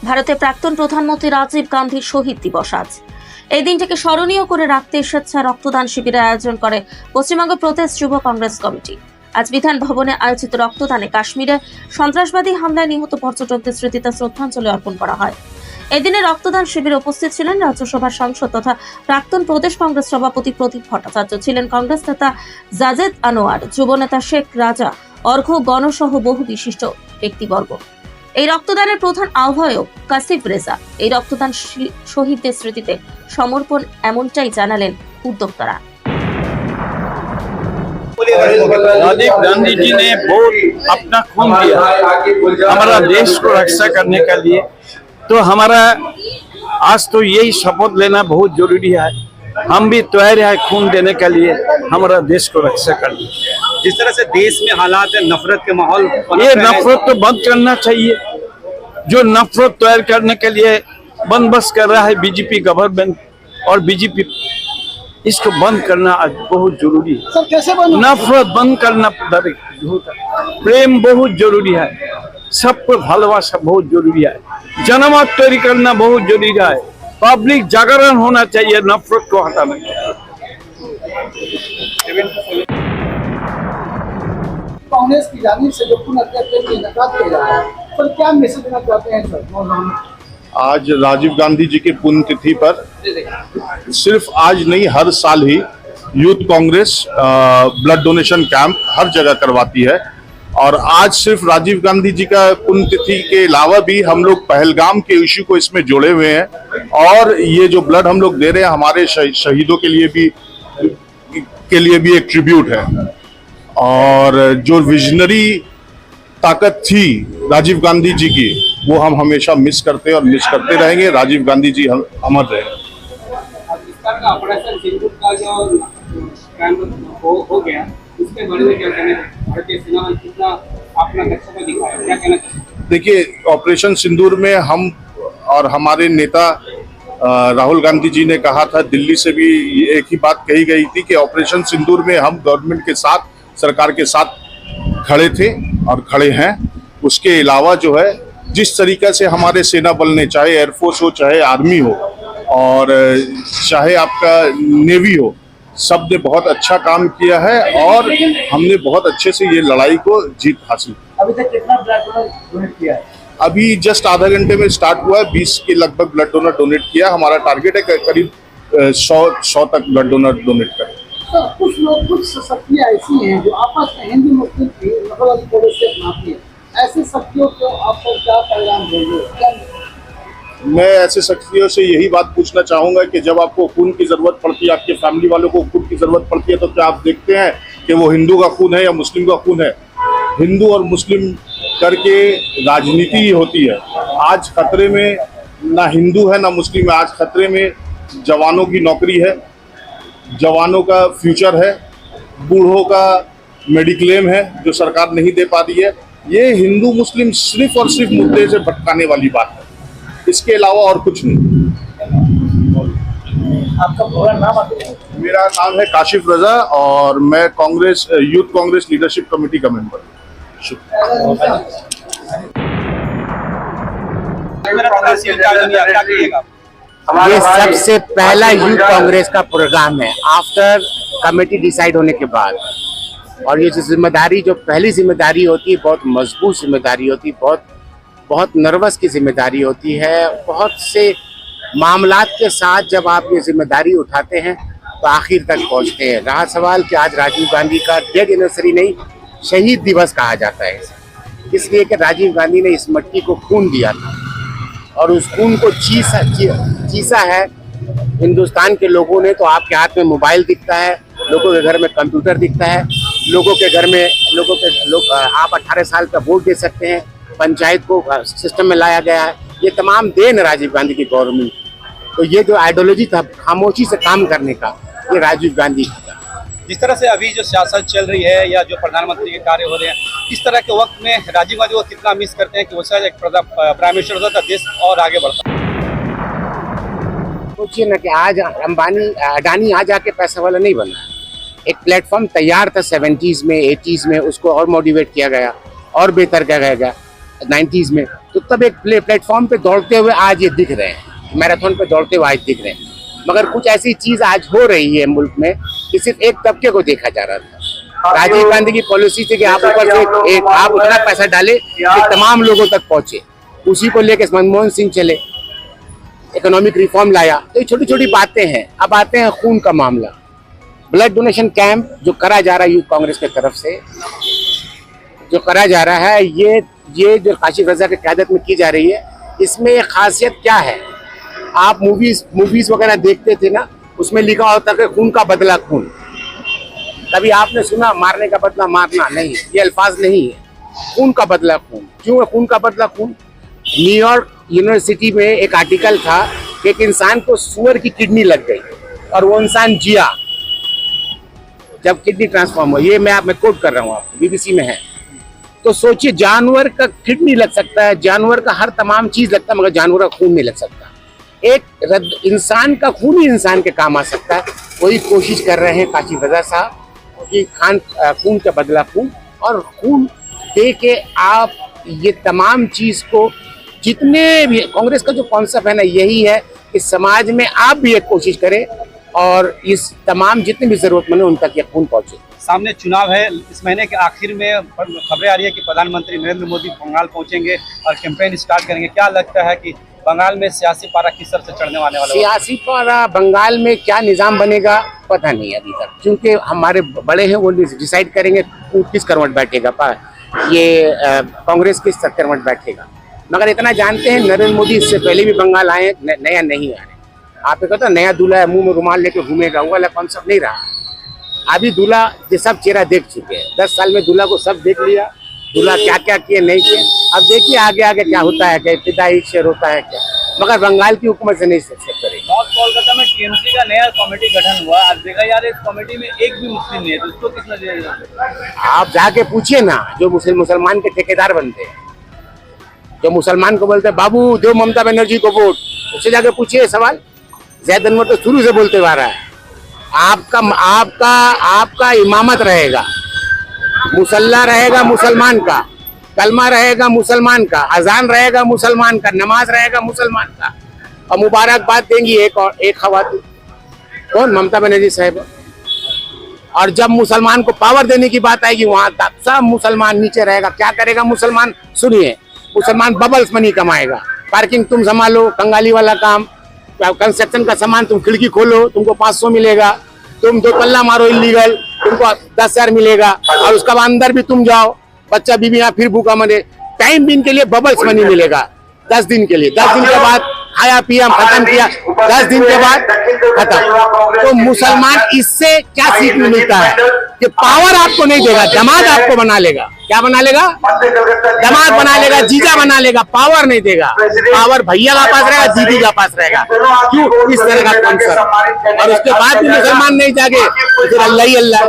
ভারতের প্রাক্তন প্রধানমন্ত্রী রাজীব গান্ধীর শহীদ দিবস আজ। এই দিনটিকে স্মরণীয় করে রাখতে স্বেচ্ছা রক্তদান শিবিরের আয়োজন করে পশ্চিমবঙ্গ প্রদেশ যুব কংগ্রেস কমিটি। আজ বিধান ভবনে আয়োজিত রক্তদানে কাশ্মীরে সন্ত্রাসবাদী হামলায় নিহত পর্যটকদের স্মৃতিতে শ্রদ্ধাঞ্জলি অর্পণ করা হয়। এদিনে রক্তদান শিবিরে উপস্থিত ছিলেন রাজ্যসভার সাংসদ তথা প্রাক্তন প্রদেশ কংগ্রেস সভাপতি প্রদীপ ভট্টাচার্য, ছিলেন কংগ্রেস নেতা জাজেদ আনোয়ার, যুবনেতা শেখ রাজা, অর্ঘ্য গণসহ বহু বিশিষ্ট ব্যক্তিবর্গ। এই রক্তদানের প্রধান আহ্বায়ক কাসিফ রেজা এই রক্তদান শহীদদের স্মৃতিতে সমর্পণ এমনটাই জানালেন উদ্যোক্তারা। राजीव गांधी जी ने बहुत अपना खून दिया हमारा देश को रक्षा करने के लिए, तो हमारा आज तो यही शपथ लेना बहुत जरूरी है। हम भी तैयार है खून देने के लिए, हमारा देश को रक्षा करने। जिस तरह से देश में हालात है, नफरत के माहौल, ये नफरत तो बंद करना चाहिए। जो नफरत तैयार करने के लिए बंदोबस्त कर रहा है बीजेपी गवर्नमेंट और बीजेपी, इसको बंद करना आज बहुत जरूरी है। सर कैसे बंद? नफरत बंद करना, प्रेम बहुत जरूरी है, सबको भालोबासा बहुत जरूरी है, जनमत तैयारी करना बहुत जरूरी है, पब्लिक जागरण होना चाहिए, नफरत को हटाना चाहिए। कांग्रेस की जानिब से जो पुनर्गठन का इनेकाद किया जा रहा है, पर क्या मैसेज देना चाहते हैं सर नौजवानों? आज राजीव गांधी जी की पुण्यतिथि पर सिर्फ आज नहीं, हर साल ही youth Congress blood donation camp हर जगह करवाती है। और आज सिर्फ राजीव गांधी जी का पुण्यतिथि के अलावा भी हम लोग पहलगाम के इश्यू को इसमें जोड़े हुए हैं। और ये जो ब्लड हम लोग दे रहे हैं हमारे शहीदों के लिए भी एक ट्रिब्यूट है। और जो विजनरी ताकत थी राजीव गांधी जी की, वो हम हमेशा मिस करते और मिस करते रहेंगे। राजीव गांधी जी हम अमर रहे। ऑपरेशन सिंदूर का जो कैंप हो गया, उसके बारे में क्या कहना है? भारतीय सेना ने कितना अपना दक्षता दिखाया, क्या कहना चाहिए? देखिए, ऑपरेशन सिंदूर में हम और हमारे नेता राहुल गांधी जी ने कहा था, दिल्ली से भी एक ही बात कही गई थी कि ऑपरेशन सिंदूर में हम गवर्नमेंट के साथ, सरकार के साथ खड़े थे और खड़े हैं। उसके अलावा जो है, जिस तरीके से हमारे सेना बल ने, चाहे एयरफोर्स हो, चाहे आर्मी हो और चाहे आपका नेवी हो, सब ने बहुत अच्छा काम किया है और हमने बहुत अच्छे से ये लड़ाई को जीत हासिल की। अभी तक कितना ब्लड डोनेट किया है? अभी जस्ट आधा घंटे में स्टार्ट हुआ है, 20 के लगभग ब्लड डोनर डोनेट किया। हमारा टारगेट है करीब 100 तक ब्लड डोनर डोनेट करें। सर कुछ शक्तियाँ ऐसी हैं जो आपस में हिंदू मुस्लिम की नफरत से अपनाती है, ऐसी शक्तियों को आप पर क्या पैगाम देंगे? मैं ऐसे शक्तियों से यही बात पूछना चाहूँगा कि जब आपको खून की ज़रूरत पड़ती है, आपके फैमिली वालों को खून की ज़रूरत पड़ती है, तो क्या आप देखते हैं कि वो हिंदू का खून है या मुस्लिम का खून है? हिंदू और मुस्लिम करके राजनीति ही होती है। आज खतरे में ना हिंदू है ना मुस्लिम है, आज खतरे में जवानों की नौकरी है, जवानों का फ्यूचर है, बूढ़ों का मेडिक्लेम है जो सरकार नहीं दे पा रही है। ये हिंदू मुस्लिम सिर्फ और सिर्फ मुद्दे से भटकाने वाली बात है, इसके अलावा और कुछ नहीं। आपका पूरा नाम? मेरा नाम है काशिफ रजा और मैं Congress youth Congress leadership committee का मेंबर हूँ। ये सबसे पहला यूथ कांग्रेस का प्रोग्राम है आफ्टर कमेटी डिसाइड होने के बाद। और ये जो जिम्मेदारी, जो पहली जिम्मेदारी होती है, बहुत मजबूत जिम्मेदारी होती है, बहुत नर्वस की जिम्मेदारी होती है। बहुत से मामलात के साथ जब आप ये जिम्मेदारी उठाते हैं तो आखिर तक पहुंचते हैं। रहा सवाल कि आज राजीव गांधी का डेथ एनिवर्सरी नहीं, शहीद दिवस कहा जाता है, इसलिए कि राजीव गांधी ने इस मिट्टी को खून दिया था और उस खून को चीसा है हिंदुस्तान के लोगों ने। तो आपके हाथ में मोबाइल दिखता है, लोगों के घर में कंप्यूटर दिखता है, लोगों के घर में आप 18 साल का वोट दे सकते हैं, पंचायत को सिस्टम में लाया गया है। ये तमाम देन राजीव गांधी की गवर्नमेंट। तो ये जो आइडियोलॉजी था खामोशी से काम करने का, ये राजीव गांधी का। जिस तरह से अभी जो सियासत चल रही है या जो प्रधानमंत्री के कार्य हो रहे हैं, इस तरह के वक्त में राजीव गांधी को कितना मिस करते हैं कि वो शायद एक प्राइम मिनिस्टर होता था, देश और आगे बढ़ता। सोचिए ना कि आज अडानी आज आके पैसा वाला नहीं बना। एक प्लेटफॉर्म तैयार था 70s में 80s में, उसको और मोटिवेट किया गया और बेहतर किया गया 90s में। तो तो तब एक प्लेटफॉर्म पे दौड़ते हुए आज ये दिख रहे हैं, मैराथन पे दौड़ते हुए आज दिख रहे हैं। मगर कुछ ऐसी चीज आज हो रही है मुल्क में कि सिर्फ एक तबके को देखा जा रहा था। राजीव गांधी की पॉलिसी थी कि आप ऊपर से आप उतना पैसा डाले कि तमाम लोगों तक पहुंचे, उसी को लेकर मनमोहन सिंह चले, इकोनॉमिक रिफॉर्म लाया। तो ये छोटी छोटी बातें हैं। अब आते हैं खून का मामला, ब्लड डोनेशन कैंप जो करा जा रहा है यूथ कांग्रेस की तरफ से, जो करा जा रहा है, ये जो काशिफ रजा की क़यादत में की जा रही है, इसमें ये खासियत क्या है? आप मूवीज वगैरह देखते थे ना, उसमें लिखा होता है खून का बदला खून। कभी आपने सुना मारने का बदला मारना? नहीं, ये अल्फाज नहीं है। खून का बदला खून क्यों है? खून का बदला खून, न्यूयॉर्क यूनिवर्सिटी में एक आर्टिकल था कि एक इंसान को सुअर की किडनी लग गई और वो इंसान जिया जब किडनी ट्रांसफॉर्म हो। ये मैं कोट कर रहा हूँ, आपको बीबीसी में है। तो सोचिए, जानवर का किडनी लग सकता है, जानवर का हर तमाम चीज लगता है, मगर जानवर का खून नहीं लग सकता। एक इंसान का खून ही इंसान के काम आ सकता है। वही कोशिश कर रहे हैं काशिफ रजा साहब कि खून का बदला खून, और खून दे के आप ये तमाम चीज को, जितने भी कांग्रेस का जो कॉन्सेप्ट है ना, यही है कि समाज में आप भी एक कोशिश करें और इस तमाम जितने भी जरूरतमंद है उन तक ये खून पहुंचे। सामने चुनाव है, इस महीने के आखिर में खबरें आ रही है कि प्रधानमंत्री नरेंद्र मोदी बंगाल पहुंचेंगे और कैंपेन स्टार्ट करेंगे। क्या लगता है कि बंगाल में सियासी पारा किस तरह से चढ़ने वाले वाला? सियासी पारा बंगाल में क्या निजाम बनेगा पता नहीं अभी तक, क्योंकि हमारे बड़े हैं, वो डिसाइड करेंगे किस करवट बैठेगा, ये कांग्रेस किस करवट बैठेगा। मगर इतना जानते हैं, नरेंद्र मोदी इससे पहले भी बंगाल आए, नया नहीं आ रहे। आप कहते हैं नया दूल्हा है, मुंह में रुमाल लेके घूमेगा, वो वाला कॉन्सेप्ट नहीं रहा। अभी दूल्हा ये सब चेहरा देख चुके हैं, 10 साल में दूल्हा को सब देख लिया, दूल्हा क्या क्या किए नहीं किए। अब देखिए आगे आगे क्या होता है, क्या इब्तिदाई शेर होता है क्या, मगर बंगाल की हुकूमत से नहीं सक्सेस करेगी। नॉर्थ कोलकाता में टीएमसी का नया कमेटी गठन हुआ, आज देखा यार इस कमेटी में एक भी मुस्लिम नहीं है, तो उसको किसने दिया? आप जाके पूछिए ना, जो मुसलमान के ठेकेदार बनते हैं, जो मुसलमान को बोलते हैं बाबू दो ममता बनर्जी को वोट, उससे जाके पूछिए सवाल। ज़ैद अनवर तो शुरू से बोलते हुआ रहा है, आपका इमामत रहेगा, मुसल्ला रहेगा मुसलमान का, कलमा रहेगा मुसलमान का, अजान रहेगा मुसलमान का, नमाज रहेगा मुसलमान का, और मुबारकबाद देंगी एक खवातीन, कौन? ममता बनर्जी साहब। और जब मुसलमान को पावर देने की बात आएगी, वहां तक सब मुसलमान नीचे रहेगा। क्या करेगा मुसलमान? सुनिए, मुसलमान बबल्स मनी कमाएगा, पार्किंग तुम संभालो, कंगाली वाला काम, कंस्ट्रक्शन का सामान तुम खिड़की खोलो, तुमको 500 मिलेगा, तुम 2 तल्ला मारो इलीगल, तुमको 10,000 मिलेगा, और उसका बाद अंदर भी तुम जाओ, बच्चा बीबी यहाँ फिर भूखा मरे। टाइम बिन के लिए बबल्स मनी मिलेगा 10 दिन के लिए, 10 दिन के बाद खाया पिया खत्म किया, 10 दिन के बाद खत्म। तो मुसलमान इससे क्या सीख मिलता है कि पावर आपको नहीं देगा, दामाद आपको बना लेगा। क्या बना लेगा? दामाद बना लेगा, जीजा बना लेगा, पावर नहीं देगा। पावर भैया का पास रहेगा, दीदी का पास रहेगा। क्यों? इस तरह का कॉन्सेप्ट। और उसके बाद भी मुसलमान नहीं जागे तो फिर अल्लाह ही अल्लाह।